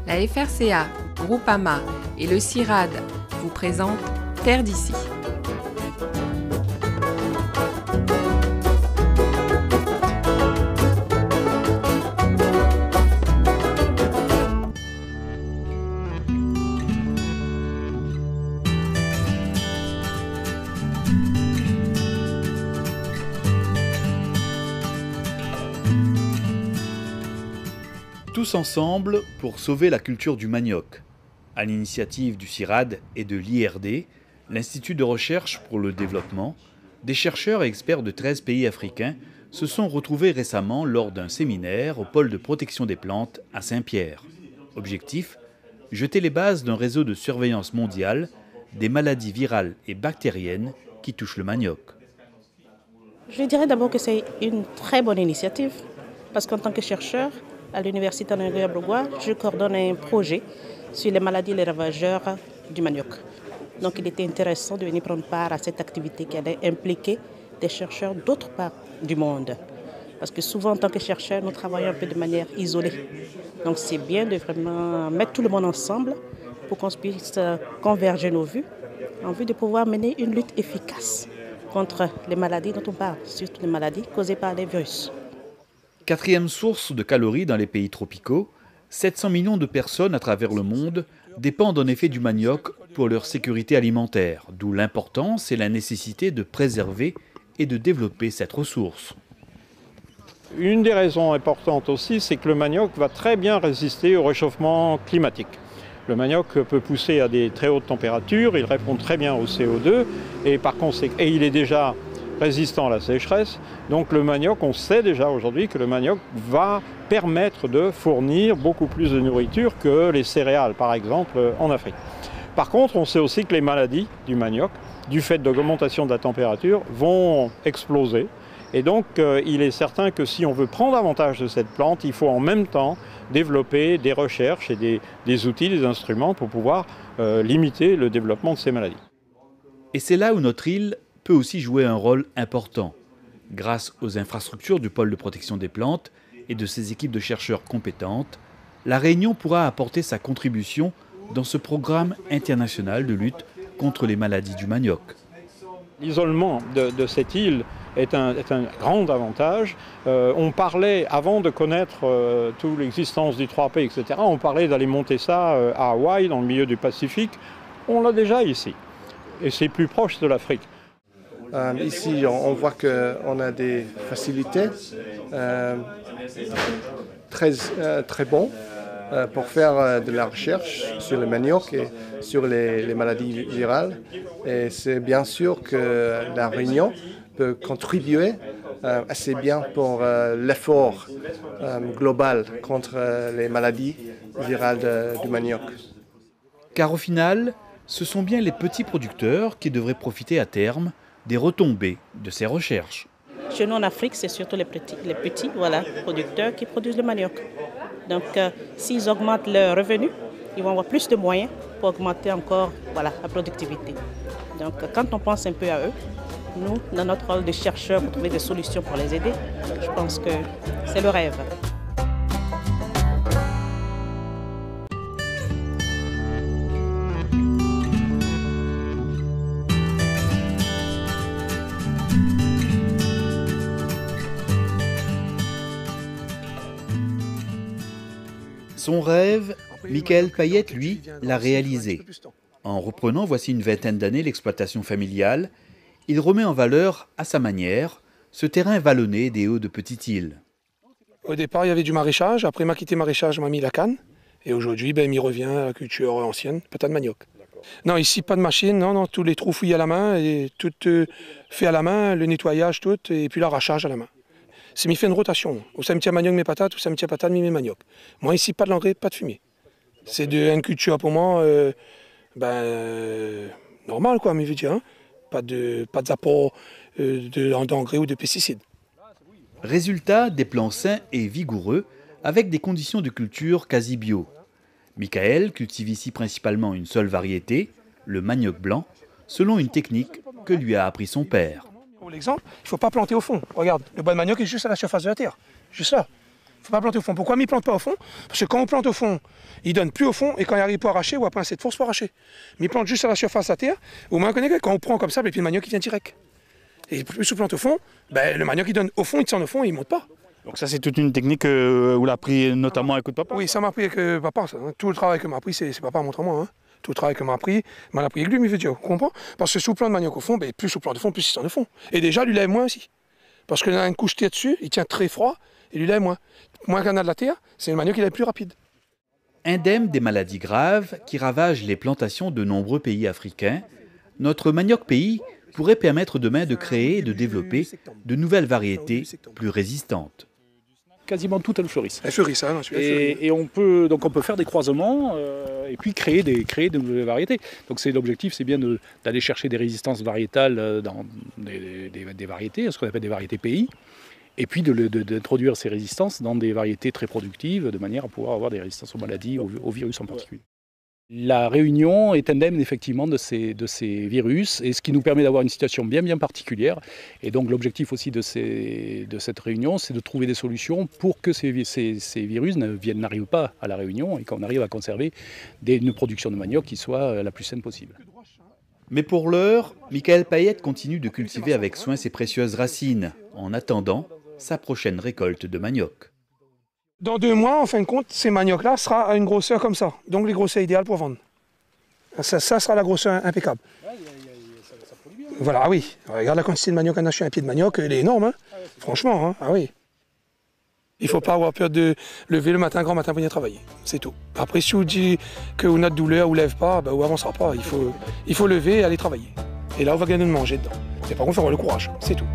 La FRCA, Groupama et le CIRAD vous présentent Terre d'ici. Tous ensemble pour sauver la culture du manioc. À l'initiative du CIRAD et de l'IRD, l'Institut de recherche pour le développement, des chercheurs et experts de 13 pays africains se sont retrouvés récemment lors d'un séminaire au pôle de protection des plantes à Saint-Pierre. Objectif : jeter les bases d'un réseau de surveillance mondiale des maladies virales et bactériennes qui touchent le manioc. Je dirais d'abord que c'est une très bonne initiative parce qu'en tant que chercheur, à l'Université Henri Ablois, je coordonne un projet sur les maladies et les ravageurs du manioc. Donc il était intéressant de venir prendre part à cette activité qui allait impliquer des chercheurs d'autres parts du monde. Parce que souvent en tant que chercheur, nous travaillons un peu de manière isolée. Donc c'est bien de vraiment mettre tout le monde ensemble pour qu'on puisse converger nos vues en vue de pouvoir mener une lutte efficace contre les maladies dont on parle, surtout les maladies causées par les virus. Quatrième source de calories dans les pays tropicaux, 700 millions de personnes à travers le monde dépendent en effet du manioc pour leur sécurité alimentaire, d'où l'importance et la nécessité de préserver et de développer cette ressource. Une des raisons importantes aussi, c'est que le manioc va très bien résister au réchauffement climatique. Le manioc peut pousser à des très hautes températures, il répond très bien au CO2 et par conséquent, et il est déjà résistant à la sécheresse. Donc le manioc, on sait déjà aujourd'hui que le manioc va permettre de fournir beaucoup plus de nourriture que les céréales, par exemple, en Afrique. Par contre, on sait aussi que les maladies du manioc, du fait de l'augmentation de la température, vont exploser. Et donc, il est certain que si on veut prendre avantage de cette plante, il faut en même temps développer des recherches et des outils, des instruments pour pouvoir limiter le développement de ces maladies. Et c'est là où notre île peut aussi jouer un rôle important. Grâce aux infrastructures du pôle de protection des plantes et de ses équipes de chercheurs compétentes, La Réunion pourra apporter sa contribution dans ce programme international de lutte contre les maladies du manioc. L'isolement de cette île est un grand avantage. On parlait, avant de connaître toute l'existence du 3P, etc., on parlait d'aller monter ça à Hawaï, dans le milieu du Pacifique. On l'a déjà ici. Et c'est plus proche de l'Afrique. Ici, on voit qu'on a des facilités très bonnes pour faire de la recherche sur le manioc et sur les maladies virales. Et c'est bien sûr que la Réunion peut contribuer assez bien pour l'effort global contre les maladies virales du manioc. Car au final, ce sont bien les petits producteurs qui devraient profiter à terme des retombées de ces recherches. Chez nous en Afrique, c'est surtout les petits producteurs qui produisent le manioc. Donc s'ils augmentent leurs revenus, ils vont avoir plus de moyens pour augmenter encore la productivité. Donc quand on pense un peu à eux, nous, dans notre rôle de chercheurs pour trouver des solutions pour les aider, je pense que c'est le rêve. Son rêve, Michael Payette, lui, l'a réalisé. En reprenant voici une vingtaine d'années l'exploitation familiale, il remet en valeur, à sa manière, ce terrain vallonné des hauts de Petite-Île. Au départ, il y avait du maraîchage. Après, il m'a quitté maraîchage, il m'a mis la canne. Et aujourd'hui, il m'y revient à la culture ancienne, patate de manioc. Non, ici, pas de machine. Non, tous les trous fouillés à la main, et tout fait à la main, le nettoyage, tout, et puis l'arrachage à la main. C'est m'y fait une rotation. Au cimetière manioc, mes patates, au cimetière patate, mes manioc. Moi, ici, pas de l'engrais, pas de fumier. C'est une culture pour moi, normal, quoi, mais je veux dire, hein. Pas d'apport d'engrais ou de pesticides. Résultat, des plants sains et vigoureux, avec des conditions de culture quasi bio. Michael cultive ici principalement une seule variété, le manioc blanc, selon une technique que lui a appris son père. Pour l'exemple, il ne faut pas planter au fond. Regarde, le bois de manioc est juste à la surface de la terre, juste là. faut pas planter au fond. Pourquoi il ne plante pas au fond? Parce que quand on plante au fond, il donne plus au fond et quand il arrive pour arracher, ou après assez de force pour arracher. Mais il plante juste à la surface de la terre, au moins quand on prend comme ça, et puis le manioc il vient direct. Et plus on plante au fond, le manioc il donne au fond, il descend au fond et il ne monte pas. Donc ça c'est toute une technique que vous l'avez appris notamment avec votre papa? Oui, ça m'a appris avec papa. Ça, hein. Tout le travail que m'a appris, c'est papa montre moi. Hein. Tout le travail que m'a appris avec lui, il veut dire, comprends? Parce que sous plante de manioc au fond, plus sous plante au fond, plus il descend au fond. Et déjà, lui lève moins aussi. Parce qu'il a une couche terre dessus, il tient très froid, et lui lève moins. Moins qu'on a de la terre, c'est le manioc qui est plus rapide. Indemne des maladies graves qui ravagent les plantations de nombreux pays africains, notre manioc pays pourrait permettre demain de créer et de développer de nouvelles variétés plus résistantes. Quasiment toutes elles fleurissent. Elles fleurissent, hein, et on peut faire des croisements et puis créer de nouvelles variétés. Donc l'objectif, c'est bien d'aller chercher des résistances variétales dans des variétés, ce qu'on appelle des variétés pays, et puis d'introduire ces résistances dans des variétés très productives, de manière à pouvoir avoir des résistances aux maladies, aux virus en particulier. La Réunion est indemne effectivement de ces virus, et ce qui nous permet d'avoir une situation bien particulière. Et donc l'objectif aussi de cette réunion, c'est de trouver des solutions pour que ces virus n'arrivent pas à la Réunion et qu'on arrive à conserver une production de manioc qui soit la plus saine possible. Mais pour l'heure, Michael Payette continue de cultiver avec soin ses précieuses racines, en attendant sa prochaine récolte de manioc. Dans 2 mois, en fin de compte, ces maniocs-là sera à une grosseur comme ça. Donc les grosseurs idéales pour vendre. Ça sera la grosseur impeccable. Voilà, oui. Regarde la quantité de manioc qu'on a sur un pied de manioc, il est énorme. Hein. Franchement, hein. Ah oui. Il ne faut pas avoir peur de lever le matin, grand matin pour venir travailler. C'est tout. Après, si vous dites que vous avez de douleur ou ne lève pas, on n'avancera pas. Il faut lever et aller travailler. Et là, on va gagner de manger dedans. C'est par contre, il faut avoir le courage. C'est tout.